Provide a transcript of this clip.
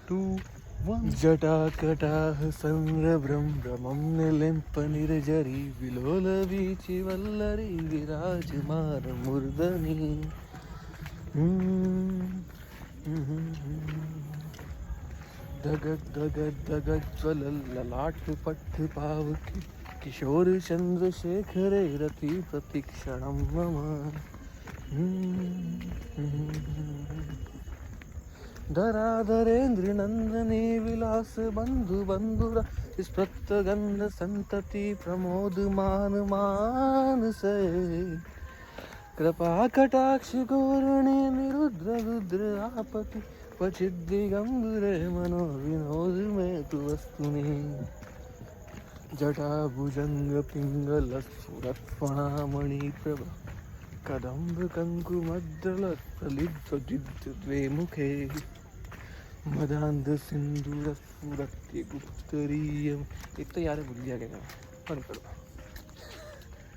2 1 जटाकटाः संभ्रमं निलिम्पनिर्झरी विलोलवीचि वल्लरी विराजमानमूर्धनि धगज्वलल्ललाट पट्ट पावकी किशोर चंद्रशेखरे रति प्रतीक्षणं मम धराधरेन्द्र नंदने विलास बंधु बंधुरा स्प्रत्तगंध संतति प्रमोद मान मानसे कृपा कटाक्ष गौरणे निरुद्र रुद्र आपति क्वचिद् दिगंबरे मनो विनोद में तु वस्तुनि जटा भुजंग पिंगल स्फुरत्फणामणि प्रभ कदम्ब कंकुमद्दलत् प्रलिप्तद्वे मुखे मदान्ध सिंदूर स्फुरत्य गुप्तरीयम. एक तो यार भूल गया क्या,